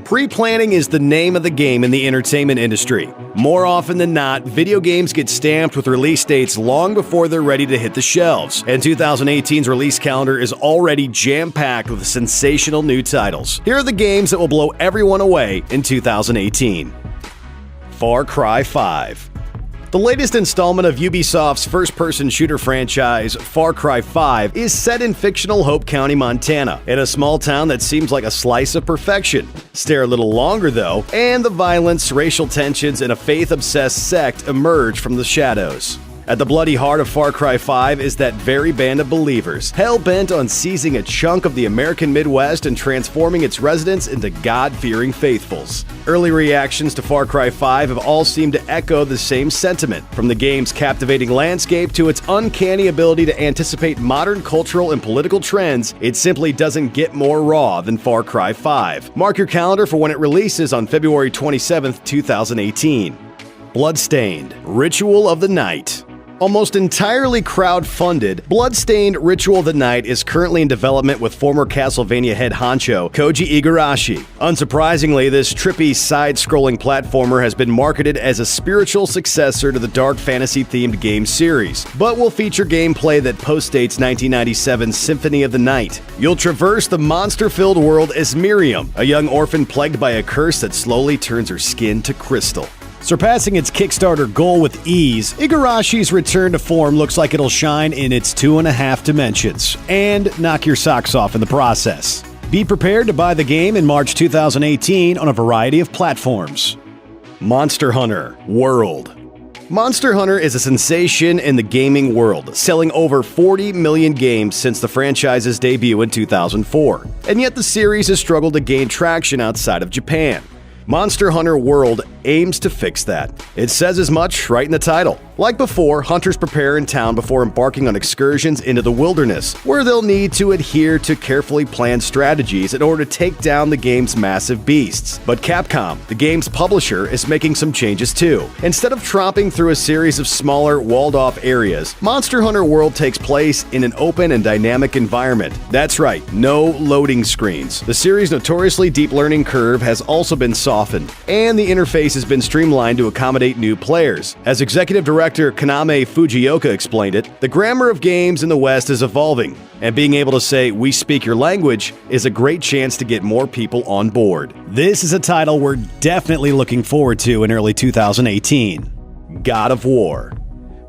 Pre-planning is the name of the game in the entertainment industry. More often than not, video games get stamped with release dates long before they're ready to hit the shelves, and 2018's release calendar is already jam-packed with sensational new titles. Here are the games that will blow everyone away in 2018. Far Cry 5. The latest installment of Ubisoft's first-person shooter franchise, Far Cry 5, is set in fictional Hope County, Montana, in a small town that seems like a slice of perfection. Stare a little longer, though, and the violence, racial tensions, and a faith-obsessed sect emerge from the shadows. At the bloody heart of Far Cry 5 is that very band of believers, hell-bent on seizing a chunk of the American Midwest and transforming its residents into God-fearing faithfuls. Early reactions to Far Cry 5 have all seemed to echo the same sentiment, from the game's captivating landscape to its uncanny ability to anticipate modern cultural and political trends. It simply doesn't get more raw than Far Cry 5. Mark your calendar for when it releases on February 27, 2018. Bloodstained: Ritual of the Night. Almost entirely crowd-funded, Bloodstained: Ritual of the Night is currently in development with former Castlevania head honcho Koji Igarashi. Unsurprisingly, this trippy side-scrolling platformer has been marketed as a spiritual successor to the dark fantasy-themed game series, but will feature gameplay that postdates 1997's Symphony of the Night. You'll traverse the monster-filled world as Miriam, a young orphan plagued by a curse that slowly turns her skin to crystal. Surpassing its Kickstarter goal with ease, Igarashi's return to form looks like it'll shine in its 2.5 dimensions, and knock your socks off in the process. Be prepared to buy the game in March 2018 on a variety of platforms. Monster Hunter World. Monster Hunter is a sensation in the gaming world, selling over 40 million games since the franchise's debut in 2004. And yet the series has struggled to gain traction outside of Japan. Monster Hunter World aims to fix that. It says as much right in the title. Like before, hunters prepare in town before embarking on excursions into the wilderness, where they'll need to adhere to carefully planned strategies in order to take down the game's massive beasts. But Capcom, the game's publisher, is making some changes too. Instead of tromping through a series of smaller, walled-off areas, Monster Hunter World takes place in an open and dynamic environment. That's right, no loading screens. The series' notoriously deep learning curve has also been softened, and the interface has been streamlined to accommodate new players. As executive director Kaname Fujioka explained it, the grammar of games in the West is evolving, and being able to say "we speak your language" is a great chance to get more people on board. This is a title we're definitely looking forward to in early 2018. God of War.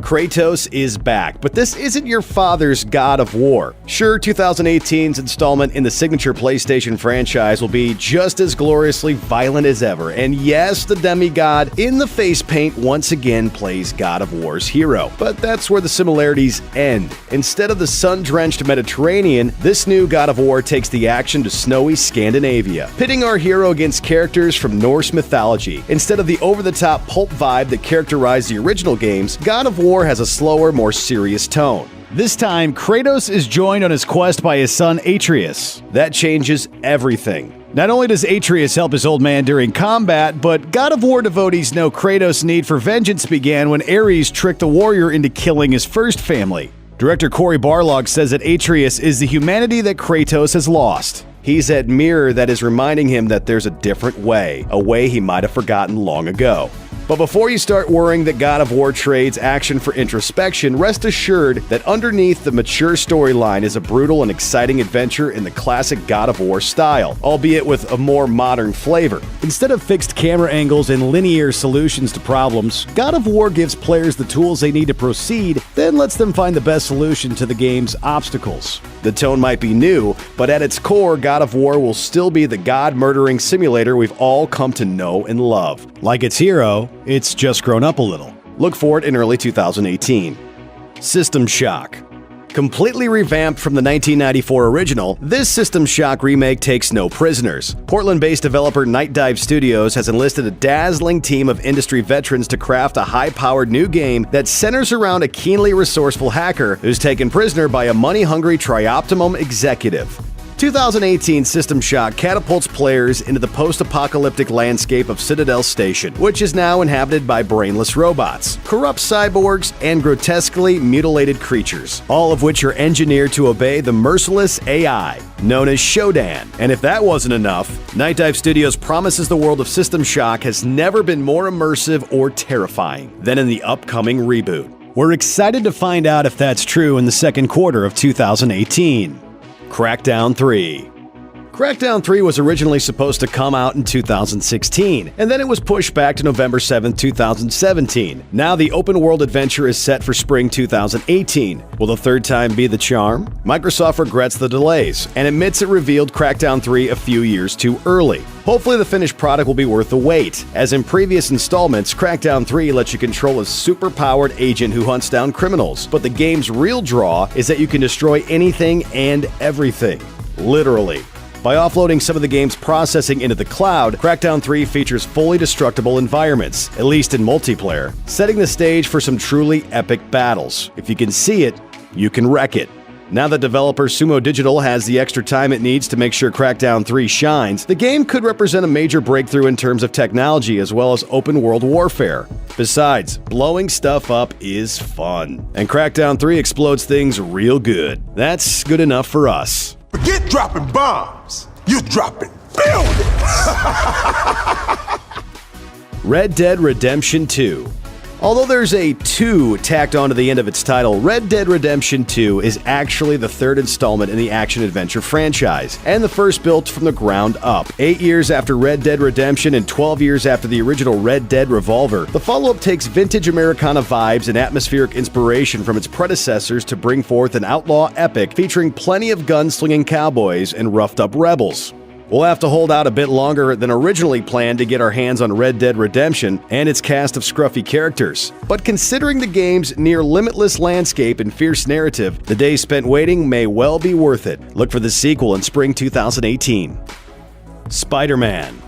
Kratos is back, but this isn't your father's God of War. Sure, 2018's installment in the signature PlayStation franchise will be just as gloriously violent as ever, and yes, the demigod in the face paint once again plays God of War's hero. But that's where the similarities end. Instead of the sun-drenched Mediterranean, this new God of War takes the action to snowy Scandinavia, pitting our hero against characters from Norse mythology. Instead of the over-the-top pulp vibe that characterized the original games, God of War has a slower, more serious tone. This time, Kratos is joined on his quest by his son Atreus. That changes everything. Not only does Atreus help his old man during combat, but God of War devotees know Kratos' need for vengeance began when Ares tricked the warrior into killing his first family. Director Cory Barlog says that Atreus is the humanity that Kratos has lost. He's that mirror that is reminding him that there's a different way, a way he might have forgotten long ago. But before you start worrying that God of War trades action for introspection, rest assured that underneath the mature storyline is a brutal and exciting adventure in the classic God of War style, albeit with a more modern flavor. Instead of fixed camera angles and linear solutions to problems, God of War gives players the tools they need to proceed, then lets them find the best solution to the game's obstacles. The tone might be new, but at its core, God of War will still be the god-murdering simulator we've all come to know and love. Like its hero, it's just grown up a little. Look for it in early 2018. System Shock. Completely revamped from the 1994 original, this System Shock remake takes no prisoners. Portland-based developer Night Dive Studios has enlisted a dazzling team of industry veterans to craft a high-powered new game that centers around a keenly resourceful hacker who's taken prisoner by a money-hungry Trioptimum executive. 2018 System Shock catapults players into the post-apocalyptic landscape of Citadel Station, which is now inhabited by brainless robots, corrupt cyborgs, and grotesquely mutilated creatures, all of which are engineered to obey the merciless AI, known as Shodan. And if that wasn't enough, Night Dive Studios promises the world of System Shock has never been more immersive or terrifying than in the upcoming reboot. We're excited to find out if that's true in the second quarter of 2018. Crackdown 3. Crackdown 3 was originally supposed to come out in 2016, and then it was pushed back to November 7, 2017. Now the open-world adventure is set for spring 2018. Will the third time be the charm? Microsoft regrets the delays, and admits it revealed Crackdown 3 a few years too early. Hopefully the finished product will be worth the wait. As in previous installments, Crackdown 3 lets you control a super-powered agent who hunts down criminals, but the game's real draw is that you can destroy anything and everything. Literally. By offloading some of the game's processing into the cloud, Crackdown 3 features fully destructible environments, at least in multiplayer, setting the stage for some truly epic battles. If you can see it, you can wreck it. Now that developer Sumo Digital has the extra time it needs to make sure Crackdown 3 shines, the game could represent a major breakthrough in terms of technology as well as open-world warfare. Besides, blowing stuff up is fun, and Crackdown 3 explodes things real good. That's good enough for us. Forget dropping bombs. You're dropping buildings. Red Dead Redemption 2. Although there's a 2 tacked onto the end of its title, Red Dead Redemption 2 is actually the third installment in the action-adventure franchise, and the first built from the ground up. 8 years after Red Dead Redemption and 12 years after the original Red Dead Revolver, the follow-up takes vintage Americana vibes and atmospheric inspiration from its predecessors to bring forth an outlaw epic featuring plenty of gunslinging cowboys and roughed-up rebels. We'll have to hold out a bit longer than originally planned to get our hands on Red Dead Redemption and its cast of scruffy characters. But considering the game's near-limitless landscape and fierce narrative, the days spent waiting may well be worth it. Look for the sequel in spring 2018. Spider-Man.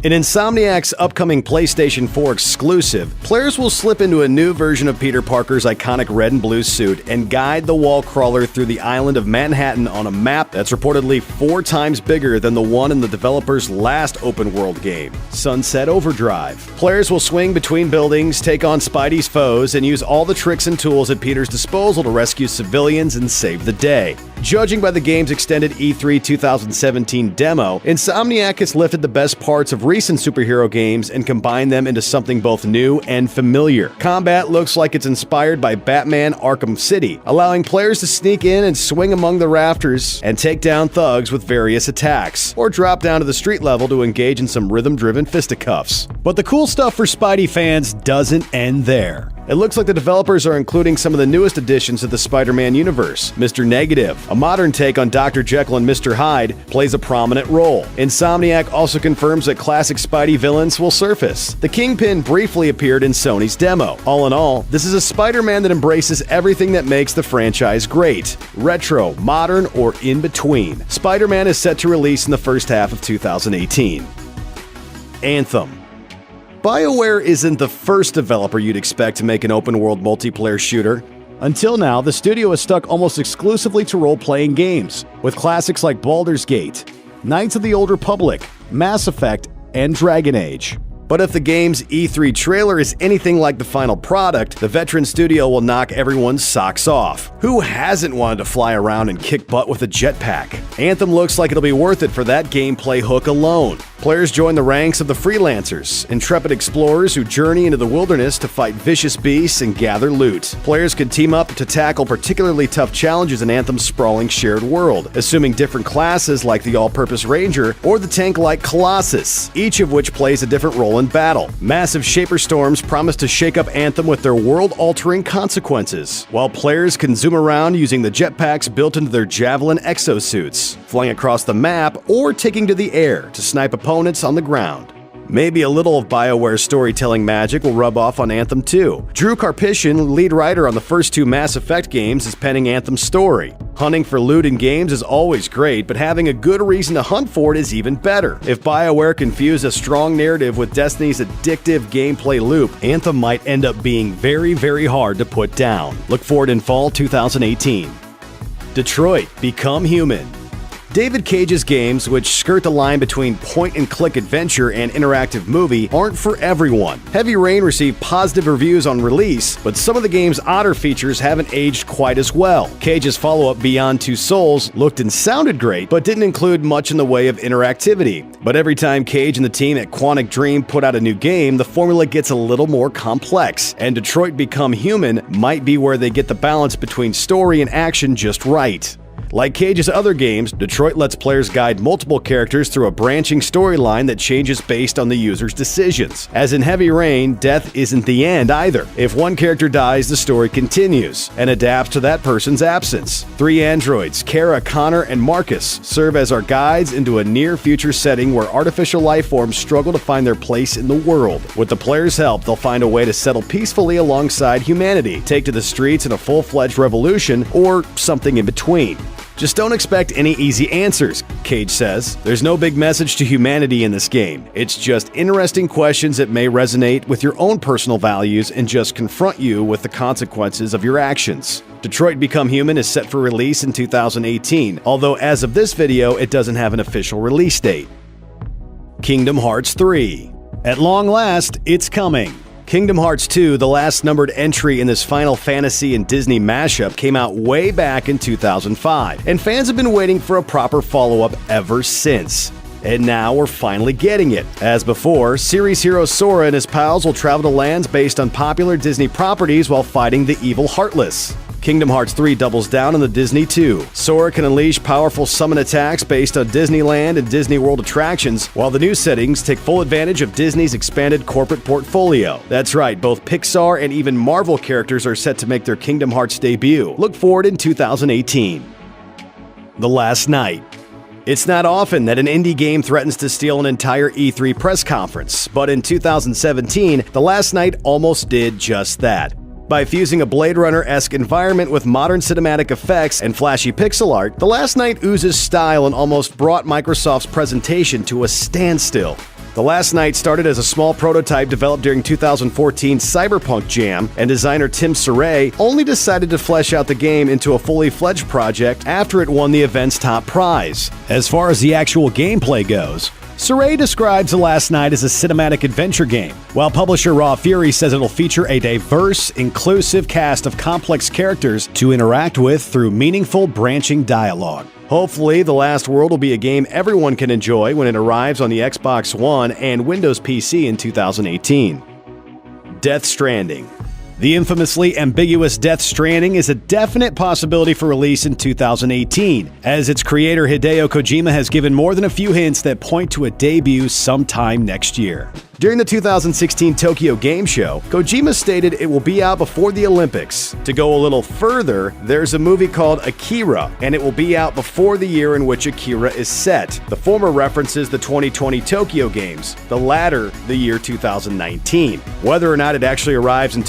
In Insomniac's upcoming PlayStation 4 exclusive, players will slip into a new version of Peter Parker's iconic red and blue suit and guide the wall crawler through the island of Manhattan on a map that's reportedly 4 times bigger than the one in the developer's last open-world game, Sunset Overdrive. Players will swing between buildings, take on Spidey's foes, and use all the tricks and tools at Peter's disposal to rescue civilians and save the day. Judging by the game's extended E3 2017 demo, Insomniac has lifted the best parts of recent superhero games and combined them into something both new and familiar. Combat looks like it's inspired by Batman Arkham City, allowing players to sneak in and swing among the rafters and take down thugs with various attacks, or drop down to the street level to engage in some rhythm-driven fisticuffs. But the cool stuff for Spidey fans doesn't end there. It looks like the developers are including some of the newest additions to the Spider-Man universe. Mr. Negative, a modern take on Dr. Jekyll and Mr. Hyde, plays a prominent role. Insomniac also confirms that classic Spidey villains will surface. The Kingpin briefly appeared in Sony's demo. All in all, this is a Spider-Man that embraces everything that makes the franchise great. Retro, modern, or in between. Spider-Man is set to release in the first half of 2018. Anthem. BioWare isn't the first developer you'd expect to make an open-world multiplayer shooter. Until now, the studio has stuck almost exclusively to role-playing games, with classics like Baldur's Gate, Knights of the Old Republic, Mass Effect, and Dragon Age. But if the game's E3 trailer is anything like the final product, the veteran studio will knock everyone's socks off. Who hasn't wanted to fly around and kick butt with a jetpack? Anthem looks like it'll be worth it for that gameplay hook alone. Players join the ranks of the freelancers, intrepid explorers who journey into the wilderness to fight vicious beasts and gather loot. Players can team up to tackle particularly tough challenges in Anthem's sprawling shared world, assuming different classes like the all-purpose ranger or the tank-like Colossus, each of which plays a different role in battle. Massive Shaper Storms promise to shake up Anthem with their world-altering consequences, while players can zoom around using the jetpacks built into their Javelin exosuits, flying across the map or taking to the air to snipe opponents on the ground. Maybe a little of BioWare's storytelling magic will rub off on Anthem too. Drew Karpyshyn, lead writer on the first 2 Mass Effect games, is penning Anthem's story. Hunting for loot in games is always great, but having a good reason to hunt for it is even better. If BioWare can fuse a strong narrative with Destiny's addictive gameplay loop, Anthem might end up being very, very hard to put down. Look for it in fall 2018. Detroit: Become Human. David Cage's games, which skirt the line between point-and-click adventure and interactive movie, aren't for everyone. Heavy Rain received positive reviews on release, but some of the game's odder features haven't aged quite as well. Cage's follow-up Beyond Two Souls looked and sounded great, but didn't include much in the way of interactivity. But every time Cage and the team at Quantic Dream put out a new game, the formula gets a little more complex, and Detroit Become Human might be where they get the balance between story and action just right. Like Cage's other games, Detroit lets players guide multiple characters through a branching storyline that changes based on the user's decisions. As in Heavy Rain, death isn't the end either. If one character dies, the story continues and adapts to that person's absence. 3 androids, Kara, Connor, and Marcus, serve as our guides into a near-future setting where artificial life forms struggle to find their place in the world. With the players' help, they'll find a way to settle peacefully alongside humanity, take to the streets in a full-fledged revolution, or something in between. Just don't expect any easy answers, Cage says. There's no big message to humanity in this game. It's just interesting questions that may resonate with your own personal values and just confront you with the consequences of your actions. Detroit Become Human is set for release in 2018, although as of this video, it doesn't have an official release date. Kingdom Hearts 3. At long last, it's coming. Kingdom Hearts 2, the last numbered entry in this Final Fantasy and Disney mashup, came out way back in 2005, and fans have been waiting for a proper follow-up ever since. And now we're finally getting it. As before, series hero Sora and his pals will travel to lands based on popular Disney properties while fighting the evil Heartless. Kingdom Hearts 3 doubles down on the Disney 2. Sora can unleash powerful summon attacks based on Disneyland and Disney World attractions, while the new settings take full advantage of Disney's expanded corporate portfolio. That's right, both Pixar and even Marvel characters are set to make their Kingdom Hearts debut. Look forward in 2018. The Last Night. It's not often that an indie game threatens to steal an entire E3 press conference, but in 2017, The Last Night almost did just that. By fusing a Blade Runner-esque environment with modern cinematic effects and flashy pixel art, The Last Night oozes style and almost brought Microsoft's presentation to a standstill. The Last Night started as a small prototype developed during 2014's Cyberpunk Jam, and designer Tim Saray only decided to flesh out the game into a fully fledged project after it won the event's top prize. As far as the actual gameplay goes, Saray describes The Last Night as a cinematic adventure game, while publisher Raw Fury says it'll feature a diverse, inclusive cast of complex characters to interact with through meaningful, branching dialogue. Hopefully, The Last World will be a game everyone can enjoy when it arrives on the Xbox One and Windows PC in 2018. Death Stranding. The infamously ambiguous Death Stranding is a definite possibility for release in 2018, as its creator Hideo Kojima has given more than a few hints that point to a debut sometime next year. During the 2016 Tokyo Game Show, Kojima stated it will be out before the Olympics. To go a little further, there's a movie called Akira, and it will be out before the year in which Akira is set. The former references the 2020 Tokyo Games, the latter the year 2019. Whether or not it actually arrives in